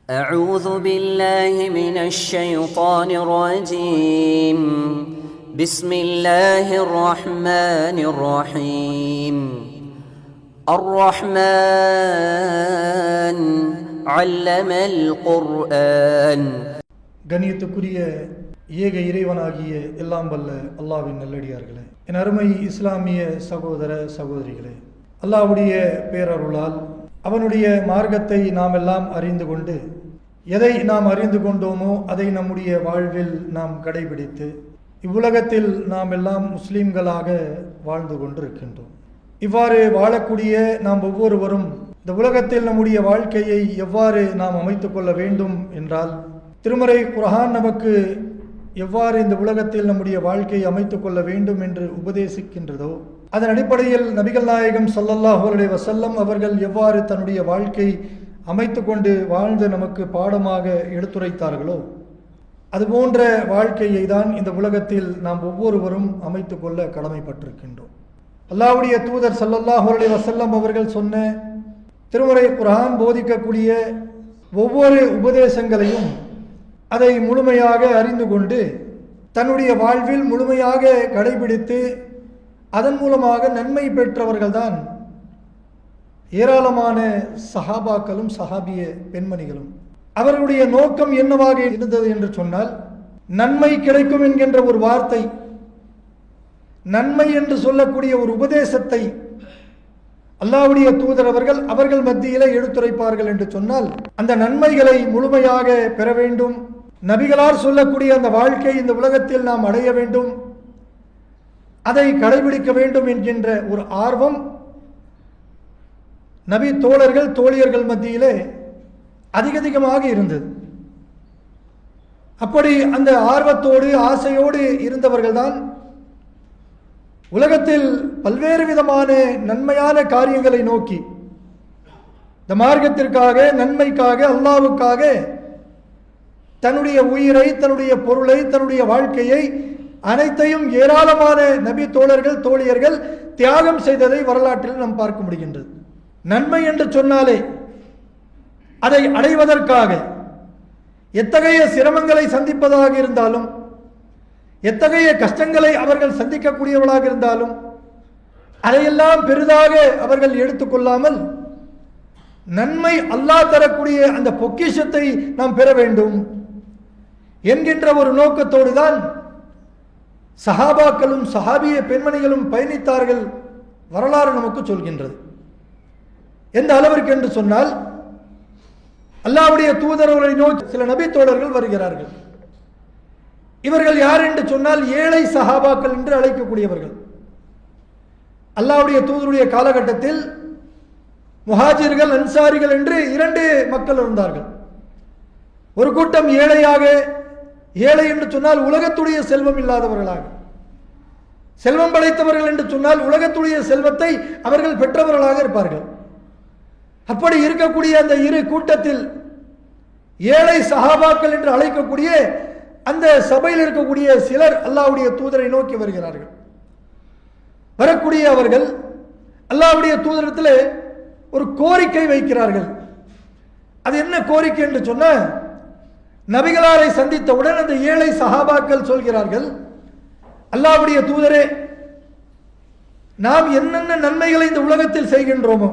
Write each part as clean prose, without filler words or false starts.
أعوذ بالله من الشيطان الرجيم بسم الله الرحمن الرحيم الرحمن علم القرآن. கண்ணியத்துக்குரிய ஏக இறைவனாகிய எல்லாம் வல்ல அல்லாஹ்வின் நல்லடியார்களே, என் அருமை இஸ்லாமிய சகோதர சகோதரிகளே, அல்லாஹ்வுடைய பேரருளால் அவனுடைய மார்க்கத்தை நாம் எல்லாம் அறிந்து கொண்டு எதை நாம் அறிந்து கொண்டோமோ அதை நம்முடைய வாழ்வில் நாம் கடைபிடித்து இவ்வுலகத்தில் நாம் எல்லாம் முஸ்லீம்களாக வாழ்ந்து கொண்டிருக்கின்றோம். இவ்வாறு வாழக்கூடிய நாம் ஒவ்வொருவரும் இந்த உலகத்தில் நம்முடைய வாழ்க்கையை எவ்வாறு நாம் அமைத்து கொள்ள வேண்டும் என்றால், திருமறை குர்ஆன் நமக்கு எவ்வாறு இந்த உலகத்தில் நம்முடைய வாழ்க்கையை அமைத்துக் கொள்ள வேண்டும் என்று உபதேசிக்கின்றதோ அதன் அடிப்படையில் நபிகள் நாயகம் ஸல்லல்லாஹு அலைஹி வஸல்லம் அவர்கள் எவ்வாறு தன்னுடைய வாழ்க்கை அமைத்து கொண்டு வாழ்ந்து நமக்கு பாடமாக எடுத்துரைத்தார்களோ அதுபோன்ற வாழ்க்கையை தான் இந்த உலகத்தில் நாம் ஒவ்வொருவரும் அமைத்து கொள்ள கடமைப்பட்டிருக்கின்றோம். அல்லாஹ்வுடைய தூதர் ஸல்லல்லாஹு அலைஹி வஸல்லம் அவர்கள் சொன்ன திருமறை குர்ஆன் போதிக்கக்கூடிய ஒவ்வொரு உபதேசங்களையும் அதை முழுமையாக அறிந்து கொண்டு தன்னுடைய வாழ்வில் முழுமையாக கடைபிடித்து அதன் மூலமாக நன்மை பெற்றவர்கள்தான் ஏராளமான சஹாபாக்களும் சஹாபிய பெண்மணிகளும். அவர்களுடைய நோக்கம் என்னவாக இருந்தது என்று சொன்னால், நன்மை கிடைக்கும் என்கின்ற ஒரு வார்த்தை, நன்மை என்று சொல்லக்கூடிய ஒரு உபதேசத்தை அல்லாஹ்வுடைய தூதர் அவர்கள் மத்தியிலே எடுத்துரைப்பார்கள் என்று சொன்னால், அந்த நன்மைகளை முழுமையாக பெற வேண்டும், நபிகளார் சொல்லக்கூடிய அந்த வாழ்க்கை இந்த உலகத்தில் நாம் அடைய வேண்டும், அதை கடைபிடிக்க வேண்டும் என்கின்ற ஒரு ஆர்வம் நபி தோழர்கள் தோழியர்கள் மத்தியிலே அதிகமாக இருந்தது. அப்படி அந்த ஆர்வத்தோடு ஆசையோடு இருந்தவர்கள்தான் உலகத்தில் பல்வேறு விதமான நன்மையான காரியங்களை நோக்கி இந்த மார்க்கத்திற்காக நன்மைக்காக அல்லாஹ்வுக்காக தன்னுடைய உயிரை தன்னுடைய பொருளை தன்னுடைய வாழ்க்கையை அனைத்தையும் ஏராளமான நபி தோழர்கள் தோழியர்கள் தியாகம் செய்ததை வரலாற்றில் நாம் பார்க்க முடிகின்றது. நன்மை என்று சொன்னாலே அதை அடைவதற்காக எத்தகைய சிரமங்களை சந்திப்பதாக இருந்தாலும் எத்தகைய கஷ்டங்களை அவர்கள் சந்திக்கக்கூடியவர்களாக இருந்தாலும் அதையெல்லாம் பெரிதாக அவர்கள் எடுத்துக்கொள்ளாமல் நன்மை அல்லாஹ் தரக்கூடிய அந்த பொக்கிஷத்தை நாம் பெற வேண்டும் என்கின்ற ஒரு நோக்கத்தோடு தான் சஹாபாக்களும் சஹாபிய பெண்மணிகளும் பயணித்தார்கள். வரலாறு நமக்கு சொல்கின்றது. எந்த அளவிற்கு என்று சொன்னால், அல்லாஹ்வுடைய தூதர்களை நோக்கி சில நபி தோழர்கள் வருகிறார்கள். இவர்கள் யார் என்று சொன்னால் ஏழை சஹாபாக்கள் என்று அழைக்கக்கூடியவர்கள். அல்லாஹ்வுடைய தூதருடைய காலகட்டத்தில் முஹாஜிர்கள் அன்சாரிகள் என்று இரண்டு மக்கள் இருந்தார்கள். ஒரு கூட்டம் ஏழையாக, ஏழை என்று சொன்னால் உலகத்துடைய செல்வம் இல்லாதவர்களாக, செல்வம் படைத்தவர்கள் என்று சொன்னால் உலகத்துடைய செல்வத்தை அவர்கள் பெற்றவர்களாக இருப்பார்கள். அப்படி இருக்கக்கூடிய அந்த இரு கூட்டத்தில் ஏழை சஹாபாக்கள் என்று அழைக்கக்கூடிய அந்த சபையில் இருக்கக்கூடிய சிலர் அல்லாஹ்வுடைய தூதரை நோக்கி வருகிறார்கள். வரக்கூடிய அவர்கள் அல்லாஹ்வுடைய தூதரிடத்தில் ஒரு கோரிக்கை வைக்கிறார்கள். அது என்ன கோரிக்கை என்று சொன்ன, நபிகளாரை சந்தித்தவுடன் அந்த ஏழை சஹாபாக்கள் சொல்கிறார்கள், அல்லாஹ்வுடைய தூதரே, நாம் என்னென்ன நன்மைகளை இந்த உலகத்தில் செய்கின்றோமோ,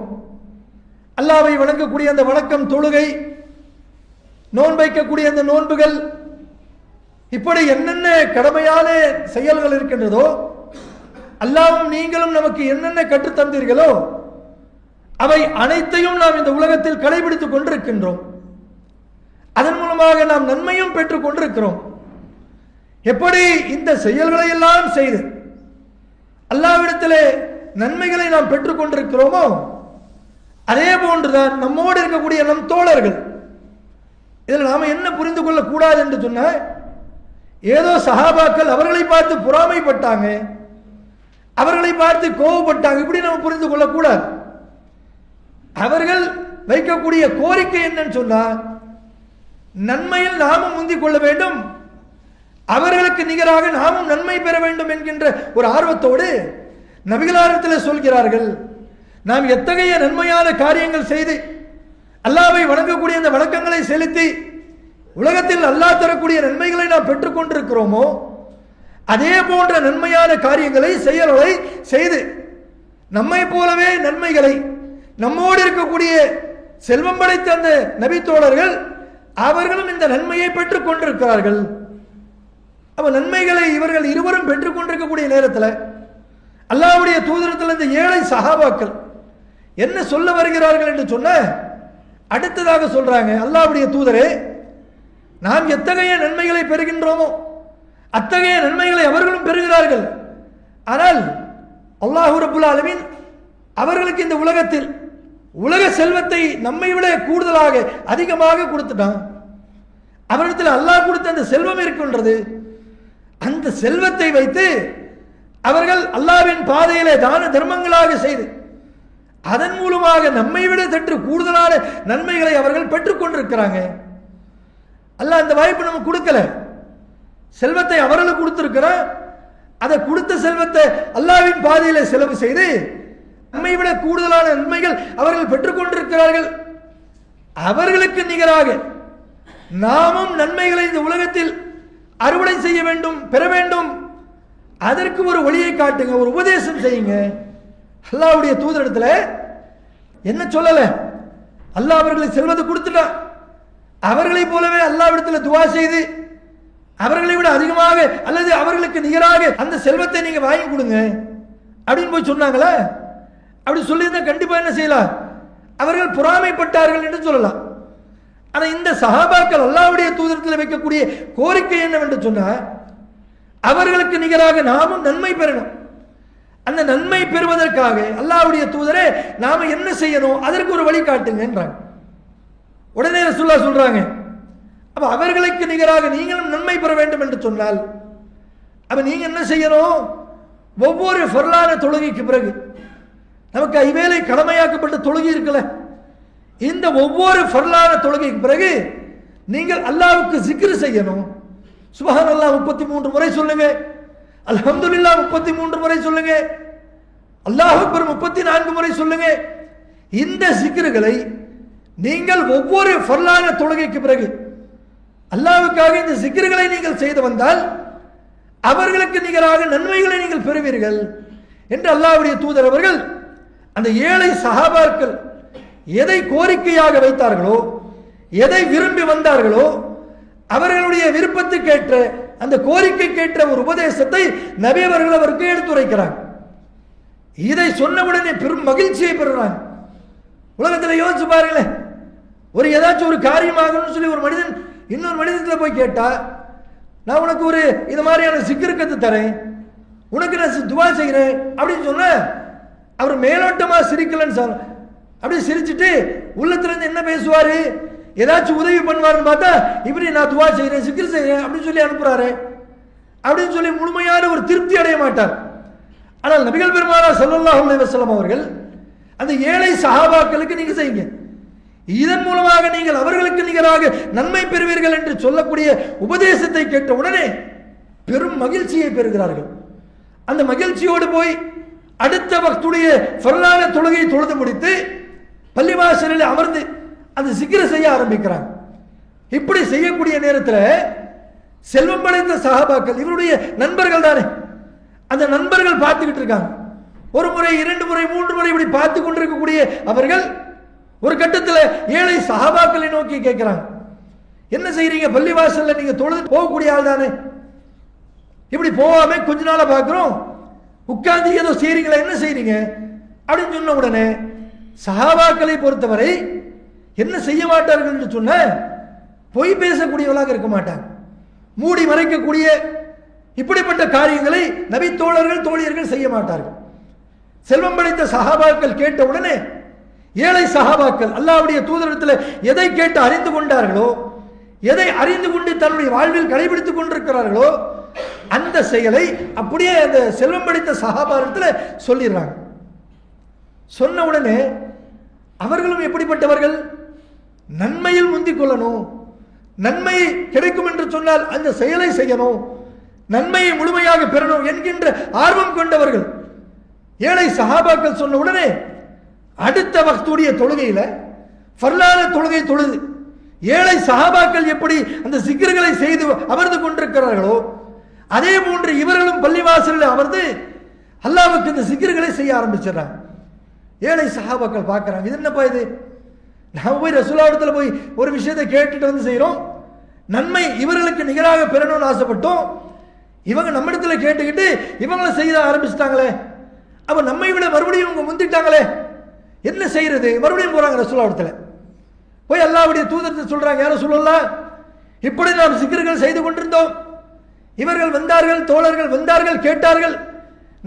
அல்லாஹ்வை வணங்கக்கூடிய அந்த வணக்கம், தொழுகை, நோன்பைக்கக்கூடிய அந்த நோன்புகள், இப்படி என்னென்ன கடமையான செயல்கள் இருக்கின்றதோ, அல்லாஹ்வும் நீங்களும் நமக்கு என்னென்ன கற்றுத்தந்தீர்களோ அவை அனைத்தையும் நாம் இந்த உலகத்தில் கடைபிடித்துக் கொண்டிருக்கின்றோம். அதன் மூலமாக நாம் நன்மையும் பெற்றுக் கொண்டிருக்கிறோம். எப்படி இந்த செயல்களை எல்லாம் செய்து அல்லாஹ்விடத்திலே நன்மைகளை நாம் பெற்றுக் கொண்டிருக்கிறோமோ அதே போன்றுதான் நம்மோடு இருக்கக்கூடிய நம் தோழர்கள். இதில் நாம் என்ன புரிந்து கொள்ளக்கூடாது என்று சொன்ன, ஏதோ சஹாபாக்கள் அவர்களை பார்த்து பொறாமைப்பட்டாங்க, அவர்களை பார்த்து கோபப்பட்டாங்க, இப்படி நம்ம புரிந்து கொள்ளக்கூடாது. அவர்கள் வைக்கக்கூடிய கோரிக்கை என்னன்னு சொன்னா, நன்மையில் நாமும் முந்திக் கொள்ள வேண்டும், அவர்களுக்கு நிகராக நாமும் நன்மை பெற வேண்டும் என்கின்ற ஒரு ஆர்வத்தோடு நபிகளாரிடத்தில் சொல்கிறார்கள், நாம் எத்தகைய நன்மையான காரியங்கள் செய்து அல்லாஹ்வை வணங்கக்கூடிய அந்த வணக்கங்களை செலுத்தி உலகத்தில் அல்லாஹ் தரக்கூடிய நன்மைகளை நாம் பெற்றுக் கொண்டிருக்கிறோமோ அதே போன்ற நன்மையான காரியங்களை செயல்களை செய்து நம்மை போலவே நன்மைகளை நம்மோடு இருக்கக்கூடிய செல்வம் படைத்த அந்த நபி தோழர்கள் அவர்களும் இந்த நன்மையை பெற்றுக் கொண்டிருக்கிறார்கள். அப்ப நன்மைகளை இவர்கள் இருவரும் பெற்றுக் கொண்டிருக்கக்கூடிய நேரத்தில் அல்லாஹ்வுடைய தூதரத்தில் இந்த ஏழை சஹாபாக்கள் என்ன சொல்ல வருகிறார்கள் என்று சொன்ன அடுத்ததாக சொல்றாங்க, அல்லாஹ்வுடைய தூதரே, நாம் எத்தகைய நன்மைகளை பெறுகின்றோமோ அத்தகைய நன்மைகளை அவர்களும் பெறுகிறார்கள். ஆனால் அல்லாஹ் ரப்புல் ஆலமீன் அவர்களுக்கு இந்த உலகத்தில் உலக செல்வத்தை நம்மை விட கூடுதலாக அதிகமாக கொடுத்துட்டான். அவரிடத்தில் அல்லாஹ் கொடுத்த அந்த செல்வம் இருக்கின்றது. அந்த செல்வத்தை வைத்து அவர்கள் அல்லாஹ்வின் பாதையிலே தான தர்மங்களாக செய்து அதன் மூலமாக நம்மை விட சற்று கூடுதலான நன்மைகளை அவர்கள் பெற்றுக் கொண்டிருக்கிறாங்க. அல்லாஹ் அந்த வாய்ப்பு நமக்கு கொடுக்கல. செல்வத்தை அவர்களுக்கு கொடுத்திருக்கிறான். அதை கொடுத்த செல்வத்தை அல்லாஹ்வின் பாதையிலே செலவு செய்து நம்மை விட கூடுதலான நன்மைகள் அவர்கள் பெற்றுக் கொண்டிருக்கிறார்கள். அவர்களுக்கு நிகராக நாமும் நன்மைகளை இந்த உலகத்தில் அறுவடை செய்ய வேண்டும், பெற வேண்டும். அதற்கு ஒரு வழியை காட்டுங்க, ஒரு உபதேசம் செய்யுங்க. அல்லாஹ்வுடைய தூதரிடத்துல என்ன சொல்லல, அல்லாஹ் அவர்களுக்கு செல்வத்தை கொடுத்துட்டான். அவர்களை போலவே அல்லாஹ்விடத்தில் துஆ செய்து அவர்களை விட அதிகமாக அல்லது அவர்களுக்கு நிகராக அந்த செல்வத்தை நீங்க வாங்கி கொடுங்க அப்படின்னு போய் சொன்னாங்களா? அப்படி சொல்லியிருந்தா கண்டிப்பா என்ன செய்யலாம், அவர்கள் பொறாமைப்பட்டார்கள் என்று சொல்லலாம். ஆனா இந்த சஹாபாக்கள் அல்லாஹ்வுடைய தூதரத்தில் வைக்கக்கூடிய கோரிக்கை என்னவென்று சொன்னா, அவர்களுக்கு நிகராக நாமும் நன்மை பெறணும். அந்த நன்மை பெறுவதற்காக அல்லாஹ்வுடைய தூதரே நாம என்ன செய்யணும், அதற்கு ஒரு வழி காட்டுங்கன்றாங்க. உடனே ரசூலுல்லாஹ் சொல்றாங்க, அப்ப அவர்களுக்கு நிகராக நீங்களும் நன்மை பெற வேண்டும் என்று சொன்னால் அப்ப நீங்க என்ன செய்யணும், ஒவ்வொரு ஃபர்லான தொழுகைக்கு பிறகு நமக்கு ஐவேளை கடமையாக்கப்பட்ட தொழுகை இருக்குல்ல, இந்த ஒவ்வொரு ஃபர்லான தொழுகைக்கு பிறகு நீங்கள் அல்லாஹ்வுக்கு zikr செய்யணும். சுப்ஹானல்லாஹ் 33 முறை சொல்லுங்க, அல்ஹம்துலில்லாஹ் 33 முறை சொல்லுங்க, அல்லாஹ் அக்பர் 34 முறை சொல்லுங்க. இந்த zikர்களை நீங்கள் ஒவ்வொரு ஃபர்லான தொழுகைக்கு பிறகு அல்லாஹ்வுக்காக இந்த zikர்களை நீங்கள் செய்து வந்தால் அவர்களுக்கு நிகராக நன்மைகளை நீங்கள் பெறுவீர்கள் என்று அல்லாஹ்வுடைய தூதர் அவர்கள் அந்த ஏழை சஹாபாக்கள் எதை கோரிக்கையாக வைத்தார்களோ, எதை விரும்பி வந்தார்களோ, அவர்களுடைய விருப்பத்துக்கேற்ற அந்த கோரிக்கைக்கேற்ற ஒரு உபதேசத்தை நபி அவர்கள் அவருக்கு எடுத்துரைக்கிறாங்க. இதை சொன்னவுடனே பெரும் மகிழ்ச்சியை பெறுறாங்க. உலகத்தில் யோசிச்சு பாருங்களேன், ஒரு ஏதாச்சும் ஒரு காரியமாகணும்னு சொல்லி ஒரு மனிதன் இன்னொரு மனிதத்தில் போய் கேட்டா, நான் உனக்கு ஒரு இது மாதிரியான zikr கத்து தரேன், உனக்கு நான் துஆ செய்கிறேன் அப்படின்னு சொன்ன அவர் மேலோட்டமா சிரிக்கலன்னு சொல்ல, அப்படி சிரிச்சுட்டு உள்ளத்துல இருந்து என்ன பேசுவாரு, ஏதாச்சும் உதவி பண்ணுவாருன்னு பார்த்தா இப்படி நான் துஆ செய்கிறேன் zikr செய்கிறேன் அப்படின்னு சொல்லி அனுப்புறாரு அப்படின்னு சொல்லி முழுமையான ஒரு திருப்தி அடைய மாட்டார். ஆனால் நபிகள் பெருமானார் ஸல்லல்லாஹு அலைஹி வஸல்லம் அவர்கள் அந்த ஏழை சஹாபாக்களுக்கு நீங்க செய்யுங்க, இதன் மூலமாக நீங்கள் அவர்களுக்கு நிகராக நன்மை பெறுவீர்கள் என்று சொல்லக்கூடிய உபதேசத்தை கேட்ட உடனே பெரும் மகிழ்ச்சியை பெறுகிறார்கள். அந்த மகிழ்ச்சியோடு போய் அடுத்த வக்துடைய ஃபர்லான தொழுகையை தொழுது முடித்து பள்ளிவாசலில் அமர்ந்து அந்த zikr செய்ய ஆரம்பிக்கிறாங்க. இப்படி செய்யக்கூடிய நேரத்தில் செல்வம் படைத்த சஹாபாக்கள் இவருடைய நண்பர்கள் தானே, அந்த நண்பர்கள் பார்த்துக்கிட்டு இருக்காங்க. ஒரு முறை, 2 முறை, 3 முறை இப்படி பார்த்து கொண்டிருக்கக்கூடிய அவர்கள் ஒரு கட்டத்தில் ஏழை சஹாபாக்களை நோக்கி கேட்கிறாங்க, என்ன செய்றீங்க, பள்ளிவாசல்ல நீங்க தொழுது போகக்கூடிய ஆள் தானே, இப்படி போகாம கொஞ்ச நாளா பார்க்கிறோம், உட்கார்ந்து ஏதோ செய்றீங்களா, என்ன செய்றீங்க அப்படின்னு சொன்ன உடனே சஹாபாக்களை பொறுத்தவரை என்ன செய்ய மாட்டார்கள் என்று சொன்ன, பொய் பேசக்கூடியவர்களாக இருக்க மாட்டாங்க, மூடி மறைக்கக்கூடிய இப்படிப்பட்ட காரியங்களை நபி தோழர்கள் தோழியர்கள் செய்ய மாட்டார்கள். செல்வம் படைத்த சஹாபாக்கள் கேட்ட உடனே ஏழை சஹாபாக்கள் அல்லாஹ்வுடைய தூதரிடத்தில் எதை கேட்டு அறிந்து கொண்டார்களோ, எதை அறிந்து கொண்டு தன்னுடைய வாழ்வில் கடைபிடித்துக் கொண்டிருக்கிறார்களோ அந்த செயலை அப்படியே அந்த செல்வம் படைத்த சஹாபாக்களிடத்தில் சொல்லிடுறாங்க. சொன்ன உடனே அவர்களும் எப்படிப்பட்டவர்கள், நன்மையில் முந்திக் கொள்ளணும், நன்மை கிடைக்கும் என்று சொன்னால் அந்த செயலை செய்யணும், நன்மையை முழுமையாக பெறணும் என்கின்ற ஆர்வம் கொண்டவர்கள். ஏழை சஹாபாக்கள் சொன்ன உடனே அடுத்த வக்துடைய தொழுகையில ஃபர்லான தொழுகை தொழுது ஏழை சஹாபாக்கள் எப்படி அந்த சிக்கர்களை செய்து அமர்ந்து கொண்டிருக்கிறார்களோ அதே போன்று இவர்களும் பள்ளிவாசலில் அமர்ந்து அல்லாஹ்வுக்கு இந்த சிக்கர்களை செய்ய ஆரம்பிச்சிடறாங்க. ஏழை சஹாபாக்கள் பார்க்குறாங்க, இது என்னப்பா இது, நாம் போய் ரசூலுல்லாஹ்விடத்தில் போய் ஒரு விஷயத்தை கேட்டுட்டு வந்து செய்கிறோம், நன்மை இவர்களுக்கு நிகராக பெறணும்னு ஆசைப்பட்டோம், இவங்க நம்மிடத்தில் கேட்டுக்கிட்டு இவங்களை செய்ய ஆரம்பிச்சிட்டாங்களே, அப்போ நம்மை விட மறுபடியும் இவங்க முந்திட்டாங்களே, என்ன செய்யறது? மறுபடியும் போகிறாங்க ரசூலுல்லாஹ்விடத்தில் போய் அல்லாஹ்வுடைய தூதர்கிட்ட சொல்கிறாங்க, யாரும் சொல்லலாம், இப்படி நாம் சிக்கர்கள் செய்து கொண்டிருந்தோம், இவர்கள் வந்தார்கள், தோழர்கள் வந்தார்கள், கேட்டார்கள்,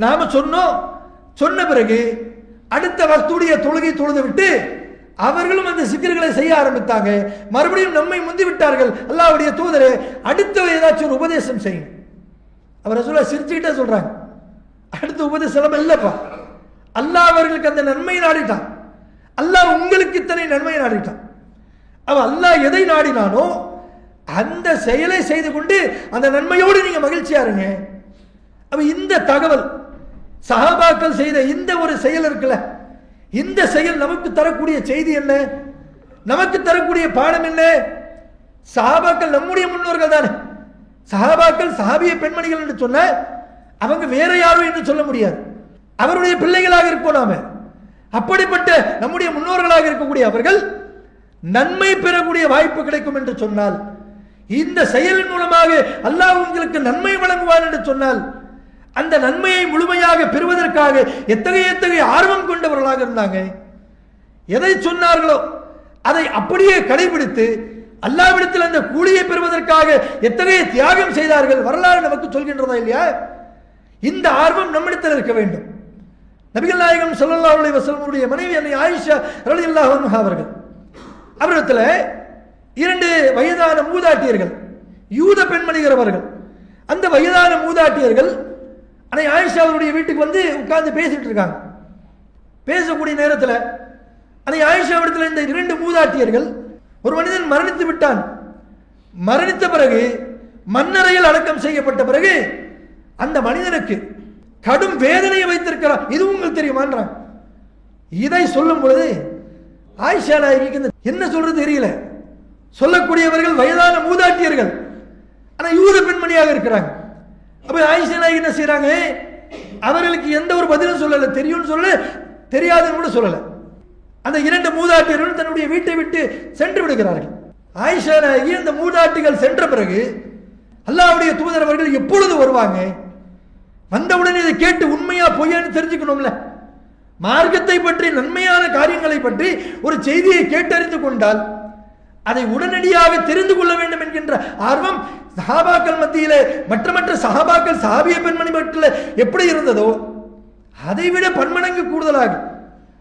நாம சொன்னோம், சொன்ன பிறகு அடுத்த வக்துடைய தொழுகை தொழுது விட்டு அவர்களும் அந்த சிக்கர்களை செய்ய ஆரம்பித்தாங்க, மறுபடியும் நம்மை முந்தி விட்டார்கள், அல்லாஹ்வுடைய தூதரே அடுத்த ஏதாச்சும் ஒரு உபதேசம் செய்யுங்க. அவர் ரசூலுல்லாஹ் சிரிச்சுக்கிட்டே சொல்றாங்க, அடுத்த உபதேசம் இல்லப்பா, அல்லாஹ் அவர்களுக்கு அந்த நன்மையை நாடிட்டான், அல்லாஹ் உங்களுக்கு இத்தனை நன்மையை நாடிட்டான், அவன் அல்லாஹ் எதை நாடினானோ அந்த செயலை செய்து கொண்டு அந்த நன்மையோடு நீங்க மகிழ்ச்சியா இருங்க. அப்ப இந்த தகவல் சஹாபாக்கள் செய்த இந்த ஒரு செயல் இருக்குல்ல, இந்த செயல் நமக்கு தரக்கூடிய செய்தி என்ன, நமக்கு தரக்கூடிய பாடம் என்ன? சஹாபாக்கள் நம்முடைய முன்னோர்கள் தானே, சஹாபாக்கள் சஹாபிய பெண்மணிகள் என்று சொன்ன அவங்க வேற யாரும் என்று சொல்ல முடியாது, அவருடைய பிள்ளைகளாக இருப்போம் நாம. அப்படிப்பட்ட நம்முடைய முன்னோர்களாக இருக்கக்கூடிய அவர்கள் நன்மை பெறக்கூடிய வாய்ப்பு கிடைக்கும் என்று சொன்னால், இந்த செயலின் மூலமாக அல்லாஹ் உங்களுக்கு நன்மை வழங்குவான் என்று சொன்னால், அந்த நன்மையை முழுமையாக பெறுவதற்காக எத்தகைய ஆர்வம் கொண்டவர்களாக இருந்தாங்க. எதை சொன்னார்களோ அதை அப்படியே கடைபிடித்து அல்லாஹ்விடத்தில் அந்த கூலியை பெறுவதற்காக எத்தகைய தியாகம் செய்தார்கள் வரலாறு நமக்கு சொல்கின்றதா இல்லையா? இந்த ஆர்வம் நம்மிடத்தில் இருக்க வேண்டும். நபிகள் நாயகம் ஸல்லல்லாஹு அலைஹி வஸல்லம் மனைவி அன்னை ஆயிஷா ரலியல்லாஹு அன்ஹா அவரிடத்தில் 2 வயதான மூதாட்டியர்கள், யூத பெண்மணிகிறவர்கள், அந்த வயதான மூதாட்டியர்கள் அன்னை ஆயிஷா அவருடைய வீட்டுக்கு வந்து உட்கார்ந்து பேசிட்டு இருக்காங்க. பேசக்கூடிய நேரத்தில் அன்னை ஆயிஷாவிடத்தில் இந்த 2 மூதாட்டியர்கள், ஒரு மனிதன் மரணித்து விட்டான், மரணித்த பிறகு மண்ணறையில் அடக்கம் செய்யப்பட்ட பிறகு அந்த மனிதனுக்கு கடும் வேதனையை வைத்திருக்கிறார், இது உங்களுக்கு தெரியுமான்றான். இதை சொல்லும் பொழுது ஆயிஷா நாயகிக்கு என்ன சொல்றது தெரியல. சொல்லக்கூடியவர்கள் வயதான மூதாட்டியர்கள், ஆனா யூத பெண்மணியாக இருக்கிறாங்க. அப்ப ஆயிஷா நாயகி என்ன செய்யறாங்க, அவர்களுக்கு எந்த ஒரு பதிலும் சொல்லல, தெரியும்னு சொல்ல, தெரியாதுன்னு கூட சொல்லல. அந்த 2 மூதாட்டியர்கள் தன்னுடைய வீட்டை விட்டு சென்று விடுகிறார்கள். ஆயிஷா நாயகி அந்த மூதாட்டிகள் சென்ற பிறகு அல்லாஹ்வுடைய தூதர் அவர்கள் எப்பொழுது வருவாங்க, வந்தவுடனே இதை கேட்டு உண்மையா பொய்யான்னு தெரிஞ்சுக்கணும்ல, மார்க்கத்தை பற்றி நன்மையான காரியங்களை பற்றி ஒரு செய்தியை கேட்டறிந்து கொண்டால் அதை உடனடியாக தெரிந்து கொள்ள வேண்டும் என்கின்ற ஆர்வம் சஹாபாக்கள் மத்தியிலே, மற்ற சஹாபாக்கள் சஹாபிய பெண்மணி மட்டில் எப்படி இருந்ததோ அதை விட பன்மடங்கு கூடுதலாக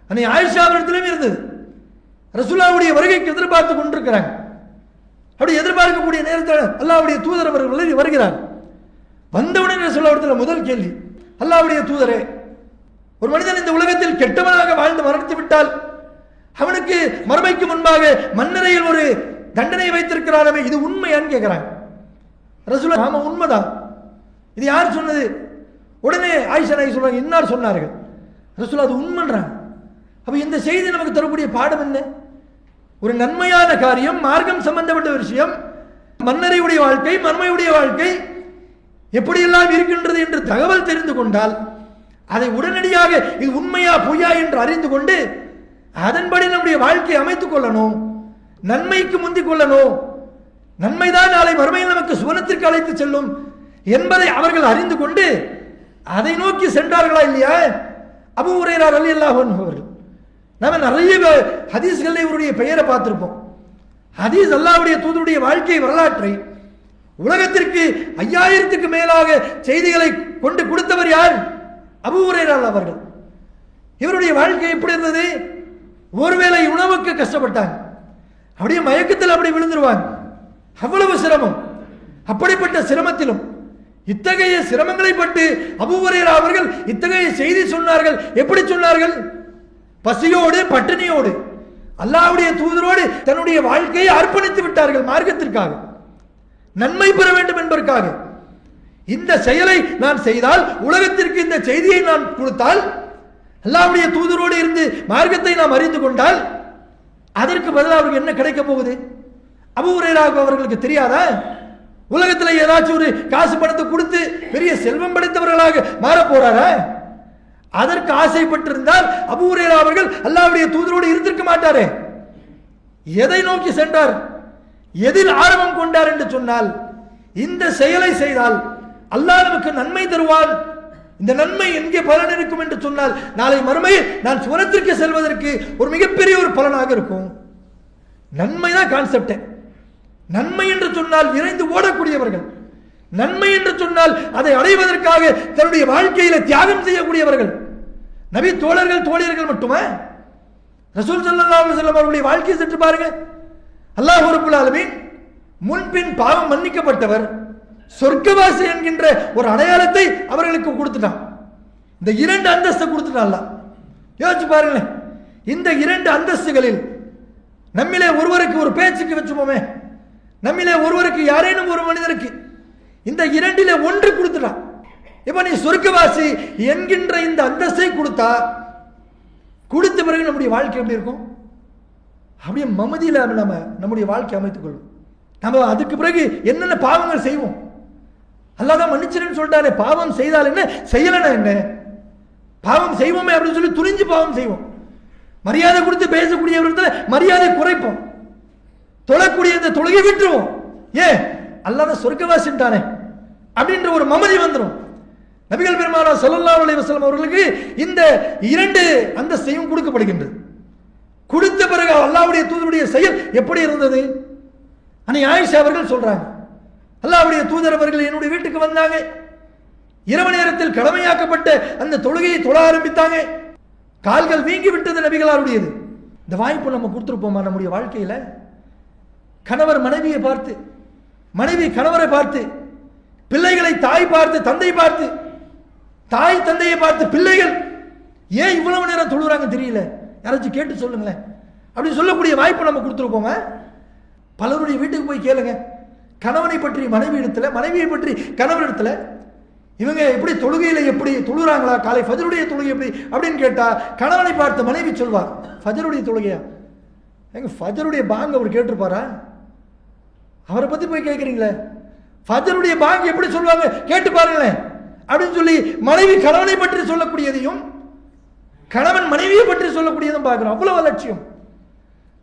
அன்னை ஆயிஷா அவர்களிடத்திலும் இருந்தது. ரசூலுல்லாஹ்வுடைய வருகைக்கு எதிர்பார்த்து கொண்டிருக்கிறாங்க. அப்படி எதிர்பார்க்கக்கூடிய நேரத்தில் அல்லாஹ்வுடைய தூதர் அவர்கள் வருகிறார். வந்தவுடனே ரசூலுல்லாஹ்விடத்தில் முதல் கேள்வி, அல்லாஹ்வுடைய தூதரே, ஒரு மனிதன் இந்த உலகத்தில் கெட்டவனாக வாழ்ந்து மரணித்து விட்டால் அவனுக்கு மறுமைக்கு முன்பாக மண்ணறையில் ஒரு தண்டனை வைத்திருக்கிறானே, இது உண்மையான்னு கேட்கிறாங்க. ரசூலுல்லாஹ் ஆமா உண்மைதான், இது யார் சொன்னது? உடனே ஆயிஷா நாயகி சொல்றாங்க, இன்னார் சொன்னார்கள். ரசூலுல்லாஹ் அது உண்மைன்றாங்க. அப்ப இந்த செய்தி நமக்கு தரக்கூடிய பாடம் என்ன? ஒரு நன்மையான காரியம், மார்க்கம் சம்பந்தப்பட்ட விஷயம், மன்னரையுடைய வாழ்க்கை, மர்மையுடைய வாழ்க்கை எப்படியெல்லாம் இருக்கின்றது என்று தகவல் தெரிந்து கொண்டால் அதை உடனடியாக இது உண்மையா பொய்யா என்று அறிந்து கொண்டு அதன்படி நம்முடைய வாழ்க்கையை அமைத்துக் கொள்ளணும், நன்மைக்கு முந்திக் கொள்ளணும். நன்மைதான் நாளை மறுமையில் நமக்கு சுவனத்திற்கு அழைத்து செல்லும் என்பதை அவர்கள் அறிந்து கொண்டு அதை நோக்கி சென்றார்களா இல்லையா? அபூ ஹுரைரா ரலியல்லாஹு அன்ஹு அவர்கள், நாம நிறைய ஹதீஸ்களில் இவருடைய பெயரை பார்த்திருப்போம். ஹதீஸ் அல்லாஹ்வுடைய தூதருடைய வாழ்க்கை வரலாற்றை உலகத்திற்கு 5000க்கு மேலாக செய்திகளை கொண்டு கொடுத்தவர் யார்? அபூ ஹுரைரா அவர்கள். இவருடைய வாழ்க்கை எப்படி இருந்தது? ஒருவேளை உணவுக்கு கஷ்டப்பட்டாங்க, அப்படியே மயக்கத்தில் அப்படி விழுந்துருவாங்க, அவ்வளவு சிரமம். அப்படிப்பட்ட சிரமத்திலும் இத்தகைய சிரமங்களை பட்டு அபூ ஹுரைரா அவர்கள் இத்தகைய செய்தி சொன்னார்கள். எப்படி சொன்னார்கள்? பசியோடு பட்டினியோடு அல்லாஹ்வுடைய தூதரோடு தன்னுடைய வாழ்க்கையை அர்ப்பணித்து விட்டார்கள் மார்க்கத்திற்காக, நன்மை பெற வேண்டும் என்பதற்காக. இந்த செயலை நான் செய்தால், உலகத்திற்கு இந்த செய்தியை நான் கொடுத்தால், அல்லாஹ்வுடைய தூதரோடு இருந்து மார்க்கத்தை நாம் அறிந்து கொண்டால் அதற்கு பதிலாக அவருக்கு என்ன கிடைக்க போகுது? அபூ ஹுரைராவுக்கு அவர்களுக்கு தெரியாதா? உலகத்தில் ஏதாச்சும் ஒரு காசு பணத்தை கொடுத்து பெரிய செல்வம் படைத்தவர்களாக மாற போறாரா? அதற்கு ஆசைப்பட்டிருந்தால் அபூ ஹுரைரா அவர்கள் அல்லாஹ்வுடைய தூதரோடு இருந்திருக்க மாட்டாரே. எதை நோக்கி சென்றார், எதில் ஆர்வம் கொண்டார் என்று சொன்னால், இந்த செயலை செய்தால் அல்லாஹ் நமக்கு நன்மை தருவான், இந்த நன்மை எங்கே பலன் இருக்கும் என்று சொன்னால் நாளை மறுமையில் நான் சுவனத்திற்கு செல்வதற்கு ஒரு மிகப்பெரிய ஒரு பலனாக இருக்கும். நன்மை தான் கான்செப்ட். நன்மை என்று சொன்னால் விரைந்து ஓடக்கூடியவர்கள், நன்மை என்று சொன்னால் அதை அடைவதற்காக தன்னுடைய வாழ்க்கையில தியாகம் செய்யக்கூடியவர்கள். நபி தோழர்கள் தோழியர்கள் மட்டுமா? ரசூல் ஸல்லல்லாஹு அலைஹி வஸல்லம் அவருடைய வாழ்க்கையை சற்று பாருங்க. அல்லாஹ் ரப்பல் ஆலமீன் முன்பின் பாவம் மன்னிக்கப்பட்டவர், சொர்க்கவாசி என்கின்ற ஒரு அடையாளத்தை அவர்களுக்கு கொடுத்துட்டான். இந்த 2 அந்தஸ்தை கொடுத்துட்டான் அல்லாஹ். யோசிச்சு பாருங்களேன், இந்த 2 அந்தஸ்துகளில் நம்மிலே ஒருவருக்கு ஒரு பேச்சுக்கு வச்சுப்போமே, நம்மிலே ஒருவருக்கு யாரேனும் ஒரு மனிதருக்கு இந்த 2லே ஒன்று கொடுத்துட்டான். இப்ப நீ சொர்க்கவாசி என்கின்ற இந்த அந்தஸ்தை கொடுத்தா, கொடுத்த பிறகு நம்முடைய வாழ்க்கை எப்படி இருக்கும்? அப்படியே மமதியில நம்ம நம்முடைய வாழ்க்கை அமைத்துக் கொள்வோம். நம்ம அதுக்கு பிறகு என்னென்ன பாவங்கள் செய்வோம்? அல்லாஹ் தான் மன்னிச்சிருன்னு சொல்லிட்டாரு. பாவம் செய்தால் என்ன, செய்யலன்னா என்ன? பாவம் செய்வோமே அப்படின்னு சொல்லி துணிஞ்சு பாவம் செய்வோம். மரியாதை கொடுத்து பேசக்கூடியவர்களை மரியாதை குறைப்போம். தொழக்கூடிய இந்த தொழுகை விட்டுருவோம். ஏன்? அல்லாஹ் தான் சொர்க்கவாசின்ட்டானே அப்படின்ற ஒரு மமதி வந்துடும். நபிகள் பெருமானார் ஸல்லல்லாஹு அலைஹி வஸல்லம் அவர்களுக்கு இந்த 2 அந்தஸ்தையும் கொடுக்கப்படுகின்றது. கொடுத்த பிறகு அல்லாஹ்வுடைய தூதருடைய செயல் எப்படி இருந்தது? அன்னை ஆயிஷா அவர்கள் சொல்றாங்க, அல்லாஹ்வுடைய தூதர் அவர்கள் என்னுடைய வீட்டுக்கு வந்தாங்க, இரவு நேரத்தில் கடமையாக்கப்பட்ட அந்த தொழுகையை தொழ ஆரம்பித்தாங்க, கால்கள் வீங்கி விட்டது நபிகளாருடையது. இந்த வாய்ப்பு நம்ம கொடுத்துருப்போமா நம்முடைய வாழ்க்கையில? கணவர் மனைவியை பார்த்து, மனைவி கணவரை பார்த்து, பிள்ளைகளை தாய் பார்த்து தந்தை பார்த்து, தாய் தந்தையை பார்த்து பிள்ளைகள் ஏன் இவ்வளவு நேரம் தொழுறாங்க தெரியல, யாராச்சும் கேட்டு சொல்லுங்களேன் அப்படின்னு சொல்லக்கூடிய வாய்ப்பு நம்ம கொடுத்துருப்போமா? பலருடைய வீட்டுக்கு போய் கேளுங்க, கணவனை பற்றி மனைவி இடத்துல, மனைவியை பற்றி கணவர் இடத்துல, இவங்க எப்படி தொழுகையில எப்படி தொழுறாங்களா, காலை ஃபஜ்ருடைய தொழுகை எப்படி அப்படின்னு கேட்டா கணவனை பார்த்து மனைவி சொல்வார், ஃபஜ்ருடைய தொழுகையா? எங்க ஃபஜ்ருடைய பாங்க அவர் கேட்டிருப்பாரா? அவரை பத்தி போய் கேட்குறீங்களே, ஃபஜ்ருடைய பாங்க எப்படி சொல்லுவாங்க கேட்டு பாருங்களேன் அப்படின்னு சொல்லி மனைவி கணவனை பற்றி சொல்லக்கூடியதையும் கணவன் மனைவியை பற்றி சொல்லக்கூடியதும் பார்க்கிறோம். அவ்வளவு அலட்சியம்.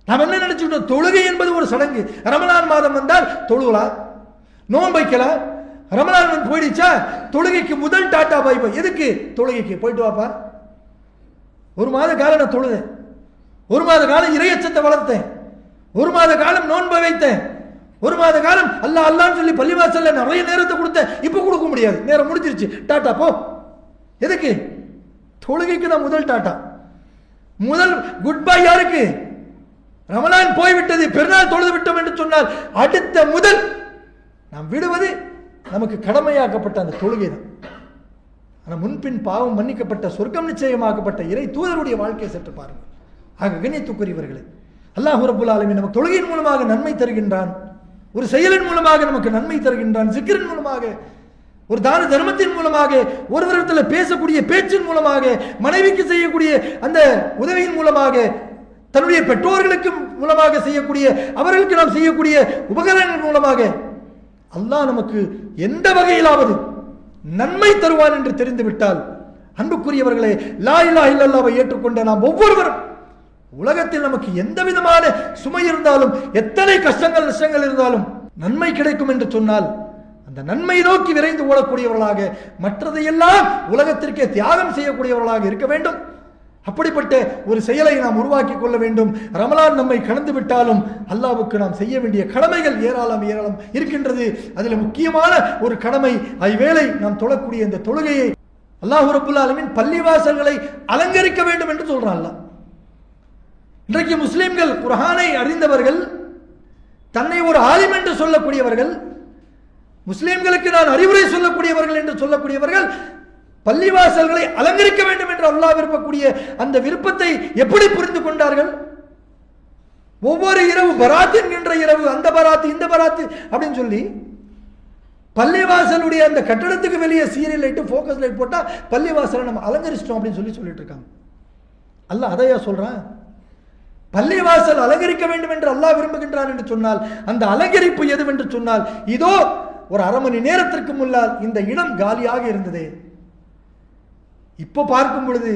நாம் என்ன நினைச்சுக்கிட்டோம்? தொழுகை என்பது ஒரு சடங்கு. ரமலான் மாதம் வந்தால் தொழுகலாம், நோன்பு வைக்கலாம். ரமலான் வந்து போயிடுச்சா தொழுகைக்கு முதல் டாட்டா பை பை. எதுக்கு? தொழுகைக்கு போயிட்டு வாப்பா. 1 மாத காலம் நான் தொழுதேன், 1 மாத காலம் இறையச்சத்தை வளர்த்தேன், 1 மாத காலம் நோன்பை வைத்தேன், 1 மாத காலம் அல்லாஹ் அல்லான்னு சொல்லி பள்ளிவாசல்ல நிறைய நேரத்தை கொடுத்தேன். இப்ப கொடுக்க முடியாது, நேரம் முடிஞ்சிருச்சு, டாட்டா போ. எதுக்கு? தொழுகைக்கு தான் முதல் டாட்டா, முதல் குட் பை. யாருக்கு? ரமலான் போய்விட்டது, பெருநாள் தொழுது விட்டோம் என்று சொன்னால் அடுத்த முதல் நாம் விடுவது நமக்கு கடமையாக்கப்பட்ட அந்த தொழுகை தான். ஆனால் முன்பின் பாவம் மன்னிக்கப்பட்ட சொர்க்கம் நிச்சயமாக்கப்பட்ட இறை தூதருடைய வாழ்க்கையை சற்று பாருங்கள். ஆக கண்ணியத்துக்குரியவர்களே, அல்லாஹ் ரப்பல் ஆலமீன் நமக்கு தொழுகையின் மூலமாக நன்மை தருகின்றான், ஒரு செயலின் மூலமாக நமக்கு நன்மை தருகின்றான், சிக்கரின் மூலமாக, ஒரு தான தர்மத்தின் மூலமாக, ஒருவரிடத்தில் பேசக்கூடிய பேச்சின் மூலமாக, மனைவிக்கு செய்யக்கூடிய அந்த உதவியின் மூலமாக, தன்னுடைய பெற்றோர்களுக்கு மூலமாக செய்யக்கூடிய, அவர்களுக்கு நாம் செய்யக்கூடிய உபகரணங்கள் மூலமாக அல்லாஹ் நமக்கு எந்த வகையிலாவது நன்மை தருவான் என்று தெரிந்துவிட்டால், அன்புக்குரியவர்களே, லா இலாஹ இல்லல்லாஹ்வை ஏற்றுக்கொண்ட நாம் ஒவ்வொருவரும் உலகத்தில் நமக்கு எந்த விதமான சுமை இருந்தாலும், எத்தனை கஷ்டங்கள் நஷ்டங்கள் இருந்தாலும் நன்மை கிடைக்கும் என்று சொன்னால் அந்த நன்மை நோக்கி விரைந்து ஓடக்கூடியவர்களாக, மற்றதையெல்லாம் உலகத்திற்கே தியாகம் செய்யக்கூடியவர்களாக இருக்க வேண்டும். அப்படிப்பட்ட ஒரு செயலை நாம் உருவாக்கி கொள்ள வேண்டும். ரமலான் நம்மை கடந்து விட்டாலும் அல்லாஹ்வுக்கு நாம் செய்ய வேண்டிய கடமைகள் ஏராளம் ஏராளம் இருக்கின்றது. அதில் முக்கியமான ஒரு கடமை, ஐவேளை நாம் தொழக்கூடிய இந்த தொழுகையை அல்லாஹ் ரப்பல் ஆலமீன் பள்ளிவாசல்களை அலங்கரிக்க வேண்டும் என்று சொல்றான் அல்லாஹ். இன்றைக்கு முஸ்லிம்கள், குர்ஆனை அறிந்தவர்கள், தன்னை ஒரு ஆலிம் என்று சொல்லக்கூடியவர்கள், முஸ்லிம்களுக்கு நான் அறிவுரை சொல்லக்கூடியவர்கள் என்று சொல்லக்கூடியவர்கள் பள்ளிவாசல்களை அலங்கரிக்க வேண்டும் என்று அல்லாஹ் விரும்பக்கூடிய அந்த விருப்பத்தை எப்படி புரிந்து கொண்டார்கள்? ஒவ்வொரு இரவு பராத் என்கின்ற இரவு, அந்த பராத்து இந்த பராத்து அப்படின்னு சொல்லி பள்ளிவாசலுடைய அந்த கட்டடத்துக்கு வெளியே சீரியல் லைட்டு, ஃபோக்கஸ் லைட் போட்டா பள்ளிவாசலை நம்ம அலங்கரிச்சிட்டோம் அப்படின்னு சொல்லிட்டு இருக்காங்க. அல்லாஹ் அதையா சொல்றான்? பள்ளிவாசல் அலங்கரிக்க வேண்டும் என்று அல்லாஹ் விரும்புகின்றான் என்று சொன்னால், அந்த அலங்கரிப்பு எதுவென்று சொன்னால், இதோ ஒரு அரை மணி நேரத்திற்கு முன்னால் இந்த இடம் காலியாக இருந்தது, இப்போ பார்க்கும் பொழுது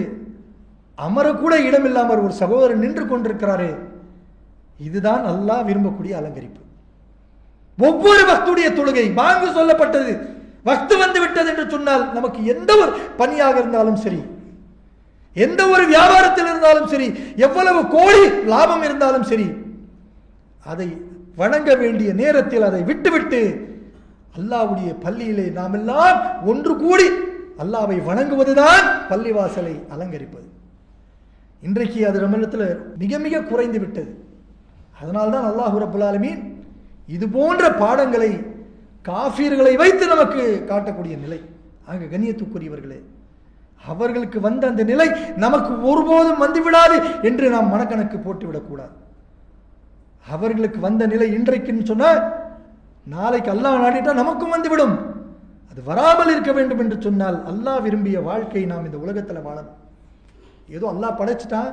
அமரக்கூட இடம் இல்லாமல் ஒரு சகோதரர் நின்று கொண்டிருக்கிறாரே, இதுதான் அல்லாஹ் விரும்பக்கூடிய அலங்கரிப்பு. ஒவ்வொரு வக்துடைய தொழுகை பாங்கு சொல்லப்பட்டது, வக்து வந்து விட்டது என்று சொன்னால், நமக்கு எந்த ஒரு பணியாக இருந்தாலும் சரி, எந்த ஒரு வியாபாரத்தில் இருந்தாலும் சரி, எவ்வளவு கோடி லாபம் இருந்தாலும் சரி, அதை வணங்க வேண்டிய நேரத்தில் அதை விட்டுவிட்டு அல்லாஹ்வுடைய பள்ளியிலே நாம் எல்லாம் ஒன்று கூடி அல்லாஹ்வை வணங்குவதுதான் பள்ளிவாசலை அலங்கரிப்பது. இன்றைக்கு அது நம்மிடத்தில் மிக மிக குறைந்து விட்டது. அதனால்தான் அல்லாஹ் ரப்பல் ஆலமீன் இது போன்ற பாடங்களை காஃபிர்களை வைத்து நமக்கு காட்டக்கூடிய நிலை. ஆக கண்ணியத்துக்குரியவர்களே, அவர்களுக்கு வந்த அந்த நிலை நமக்கு ஒருபோதும் வந்துவிடாது என்று நாம் மனக்கணக்கு போட்டுவிடக்கூடாது. அவர்களுக்கு வந்த நிலை இன்றைக்குன்னு சொன்னால், நாளைக்கு அல்லாஹ் நாடிட்டா நமக்கும் வந்துவிடும். அது வராமல் இருக்க வேண்டும் என்று சொன்னால், அல்லாஹ் விரும்பிய வாழ்க்கை நாம் இந்த உலகத்தில் வாழணும். ஏதோ அல்லாஹ் படைச்சிட்டான்,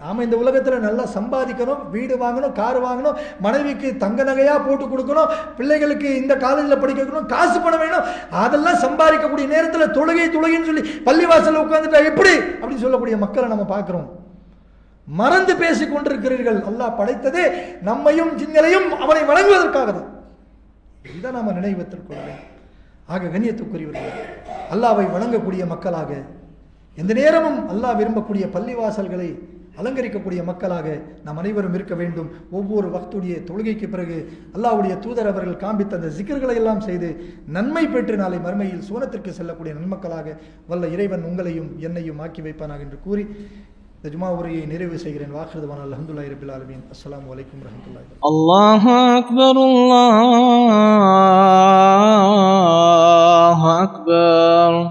நாம இந்த உலகத்தில் நல்லா சம்பாதிக்கணும், வீடு வாங்கணும், கார் வாங்கணும், மனைவிக்கு தங்க நகையா போட்டு கொடுக்கணும், பிள்ளைகளுக்கு இந்த காலேஜில் படிக்க வைக்கணும், காசு பணம் வேணும், அதெல்லாம் சம்பாதிக்கக்கூடிய நேரத்தில் தொழுகைன்னு சொல்லி பள்ளிவாசல் உட்கார்ந்துட்டா எப்படி அப்படின்னு சொல்லக்கூடிய மக்களை நம்ம பார்க்கிறோம். மறந்து பேசிக் கொண்டிருக்கிறீர்கள். அல்லாஹ் படைத்ததே நம்மையும் ஜின்களையும் அவனை வணங்குவதற்காக தான். இதை நாம நினைவத்திற்கொள்ள. ஆக கண்ணியத்துக்குரியவர்கள், அல்லாஹ்வை வணங்கக்கூடிய மக்களாக, எந்த நேரமும் அல்லாஹ் விரும்பக்கூடிய பள்ளிவாசல்களை அலங்கரிக்கக்கூடிய மக்களாக நாம் அனைவரும் இருக்க வேண்டும். ஒவ்வொரு வக்துடைய தொழுகைக்கு பிறகு அல்லாஹ்வுடைய தூதர் அவர்கள் காண்பித்த அந்த ஜிக்ர்களை எல்லாம் செய்து நன்மை பெற்று நாளை மறுமையில் சூனத்திற்கு செல்லக்கூடிய நன்மக்களாக வல்ல இறைவன் உங்களையும் என்னையும் ஆக்கி வைப்பானாக என்று கூறி இந்த ஜுமா உரையை நிறைவு செய்கிறேன். வாஹிருதவான அல்ஹம்துலில்லாஹி ரப்பில் ஆலமீன். அஸ்ஸலாமு அலைக்கும் வரஹ்மத்துல்லாஹி. அல்லாஹு அக்பர், அல்லாஹு அக்பர்.